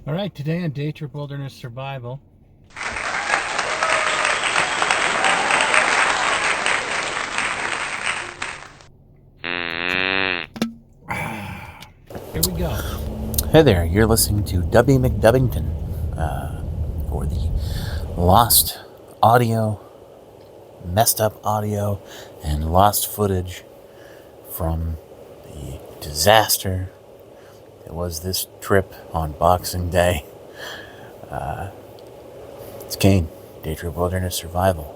All right, today on Daytrip Wilderness Survival. Here we go. Hey there, you're listening to W. McDubbington for the lost audio, messed up audio, and lost footage from the disaster that was this trip on Boxing Day. It's Kane, Daytrip Wilderness Survival,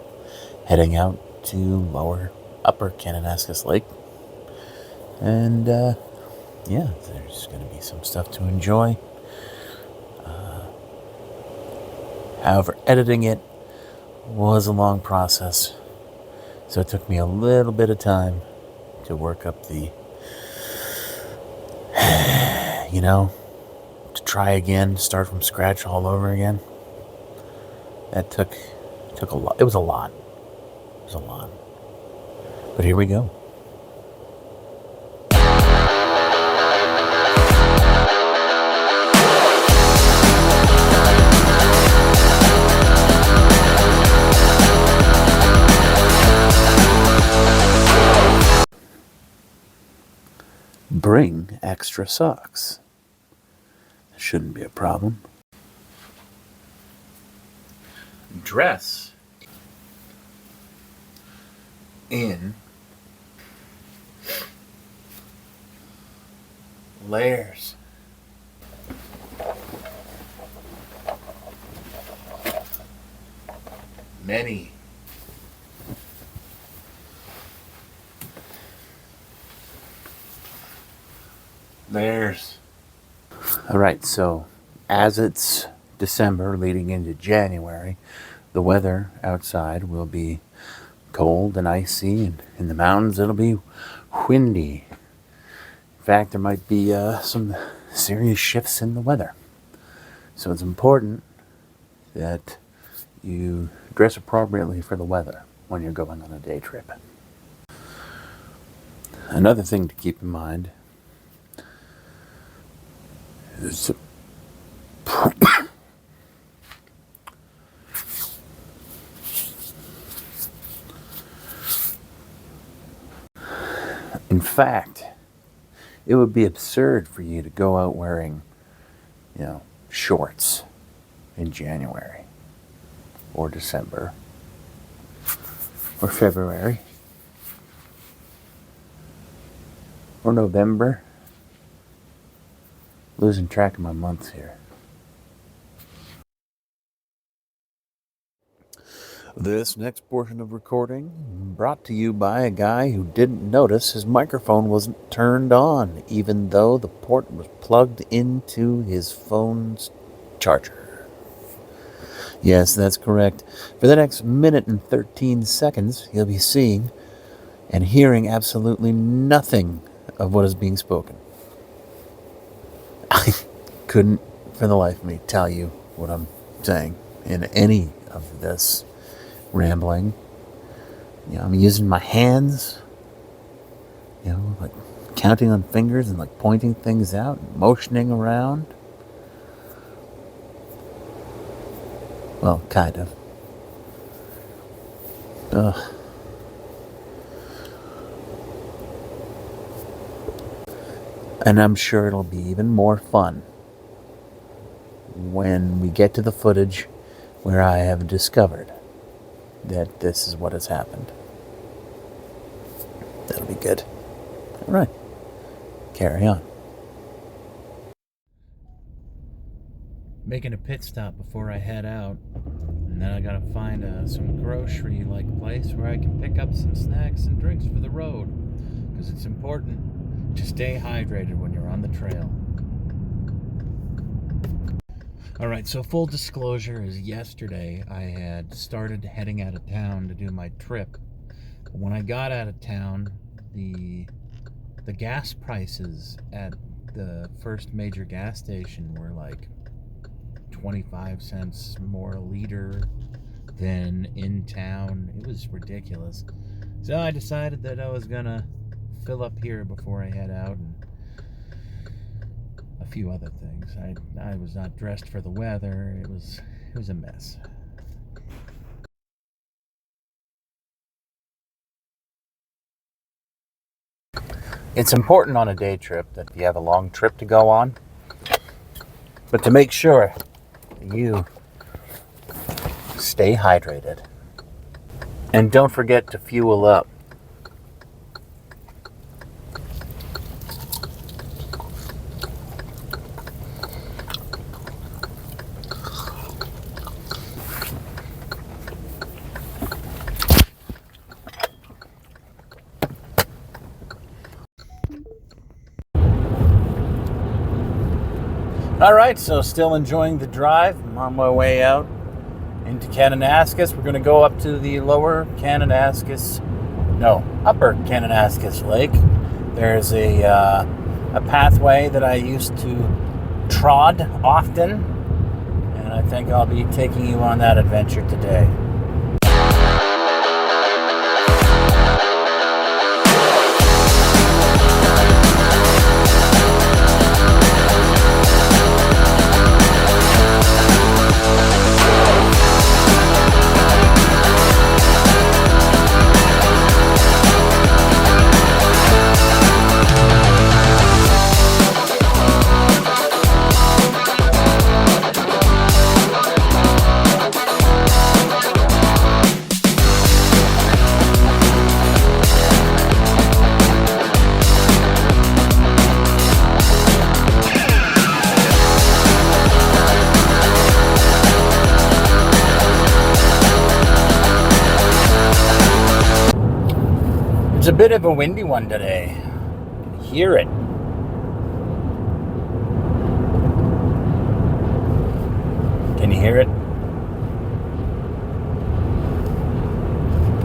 heading out to lower upper Kananaskis Lake. And yeah, there's going to be some stuff to enjoy. However, editing it was a long process, so it took me a little bit of time to work up the, to try again, start from scratch all over again. That took a lot. It was a lot. But here we go. Bring extra socks. Shouldn't be a problem. Dress in layers. Many. Layers. All right, so as it's December leading into January, the weather outside will be cold and icy, and in the mountains it'll be windy. In fact, there might be some serious shifts in the weather. So it's important that you dress appropriately for the weather when you're going on a day trip. Another thing to keep in mind is in fact, it would be absurd for you to go out wearing, shorts in January or December or February or November. Losing track of my months here. This next portion of recording brought to you by a guy who didn't notice his microphone wasn't turned on, even though the port was plugged into his phone's charger. Yes, that's correct. For the next minute and 13 seconds, you'll be seeing and hearing absolutely nothing of what is being spoken. I couldn't, for the life of me, tell you what I'm saying in any of this rambling. I'm using my hands, like counting on fingers and like pointing things out, motioning around. Well, kind of. Ugh. And I'm sure it'll be even more fun when we get to the footage where I have discovered that this is what has happened. That'll be good. All right. Carry on. Making a pit stop before I head out. And then I gotta find some grocery-like place where I can pick up some snacks and drinks for the road. Because it's important to stay hydrated when you're on the trail. Alright, so full disclosure is yesterday I had started heading out of town to do my trip. When I got out of town, the gas prices at the first major gas station were like 25 cents more a liter than in town. It was ridiculous. So I decided that I was gonna fill up here before I head out, and few other things. I was not dressed for the weather. It was a mess. It's important on a day trip that you have a long trip to go on, but to make sure you stay hydrated. And don't forget to fuel up. All right, so still enjoying the drive. I'm on my way out into Kananaskis. We're going to go up to the upper Kananaskis Lake. There's a pathway that I used to trod often, and I think I'll be taking you on that adventure today. It's a bit of a windy one today. You can hear it. Can you hear it?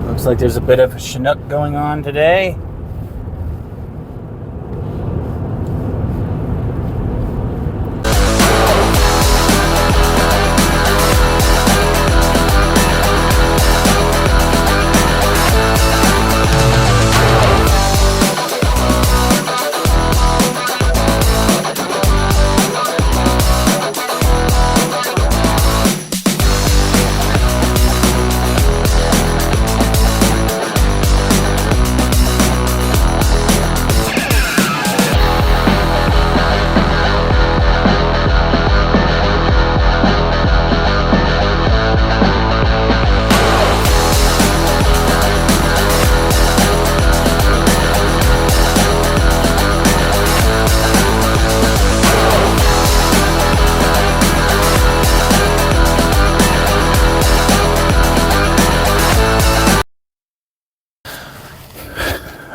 Looks like there's a bit of a Chinook going on today.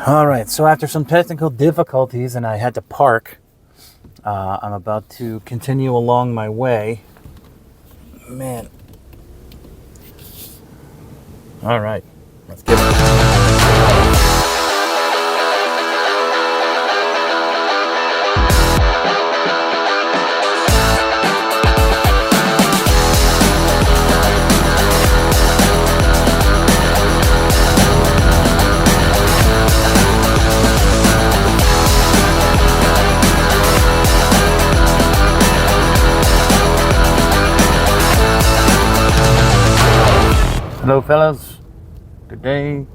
All right, so after some technical difficulties and I had to park, I'm about to continue along my way. Man. All right, let's get it. Hello, fellas. Good day.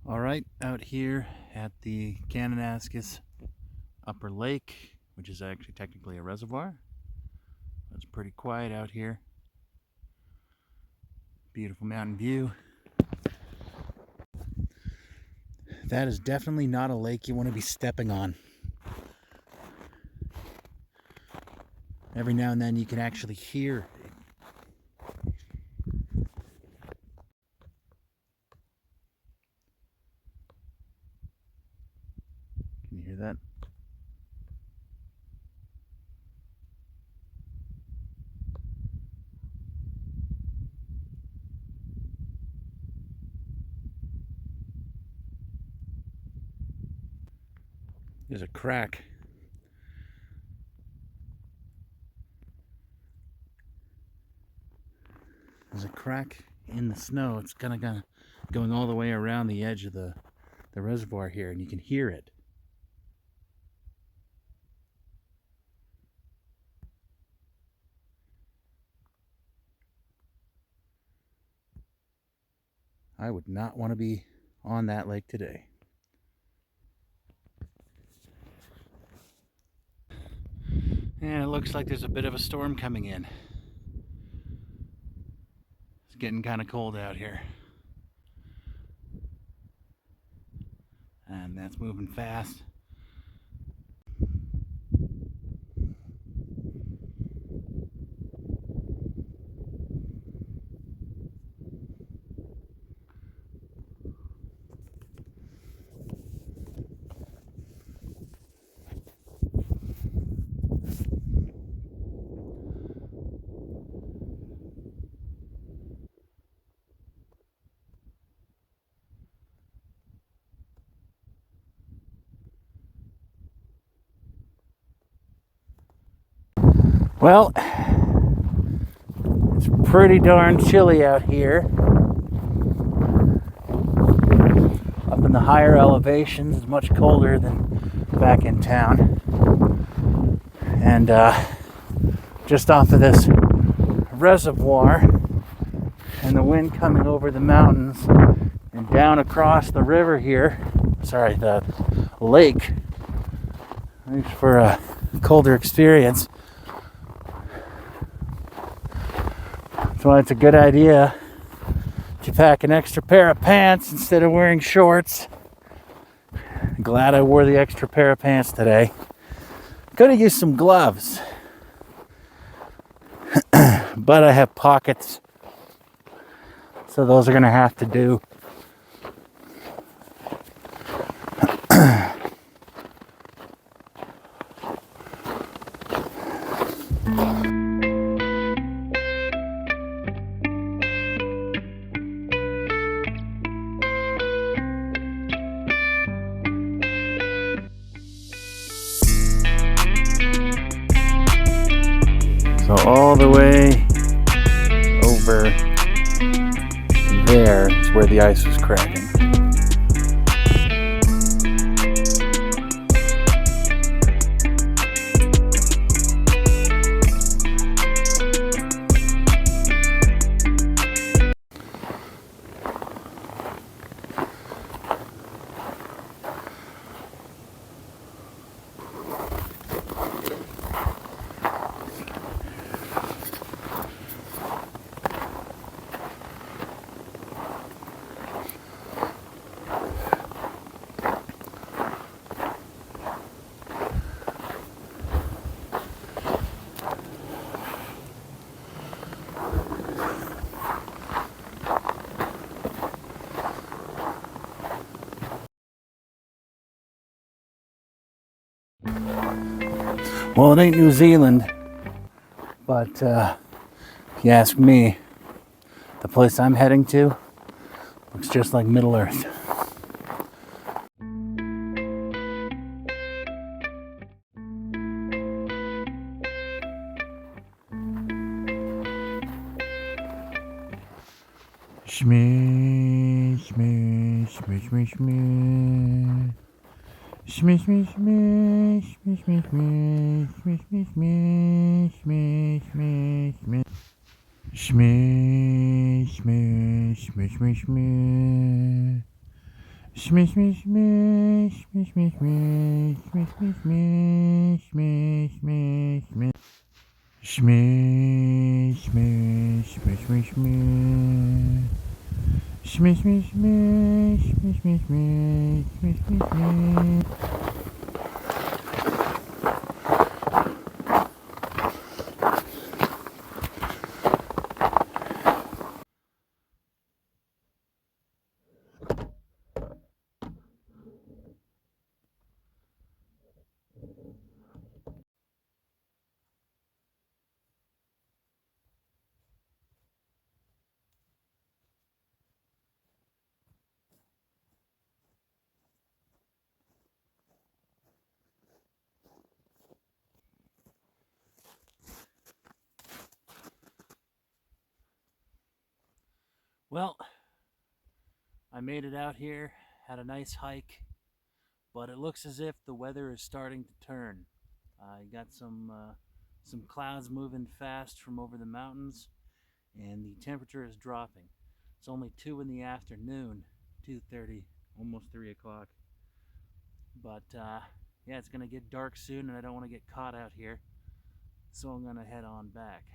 All right, out here at the Kananaskis Upper Lake, which is actually technically a reservoir. It's pretty quiet out here. Beautiful mountain view. That is definitely not a lake you want to be stepping on. Every now and then you can actually hear it. Can you hear that? There's a crack. There's a crack in the snow. It's kind of going all the way around the edge of the reservoir here, and you can hear it. I would not want to be on that lake today. And it looks like there's a bit of a storm coming in. It's getting kind of cold out here. And that's moving fast. Well, it's pretty darn chilly out here. Up in the higher elevations, it's much colder than back in town. And just off of this reservoir, and the wind coming over the mountains and down across the river here, sorry, the lake, makes for a colder experience. That's why it's a good idea to pack an extra pair of pants instead of wearing shorts. Glad I wore the extra pair of pants today. Could have used some gloves, but I have pockets, so those are going to have to do. So all the way over there is where the ice was cracking. Well, it ain't New Zealand, but if you ask me, the place I'm heading to looks just like Middle Earth. Shmee, shmee, shmee, shmee, shmee. Shmee, shmee, shmee, shmee, shmee, shmee, shmee, shmee, shmee, shmee, shmee, shmee, shmee, shmee, shmee, shmee. Shmee, shmee, shmee, shmee, shmee, shmee, shmee, shmee, shmee, shmee, shmee. Shmee, shmee, shmee, shmee, shmee. Shmee, shmee, shmee, shmee, shmee, shmee, shmee, shmee, shmee. Well, I made it out here, had a nice hike, but it looks as if the weather is starting to turn. I got some clouds moving fast from over the mountains, and the temperature is dropping. It's only 2 in the afternoon, 2:30, almost 3 o'clock. But yeah, it's going to get dark soon, and I don't want to get caught out here, so I'm going to head on back.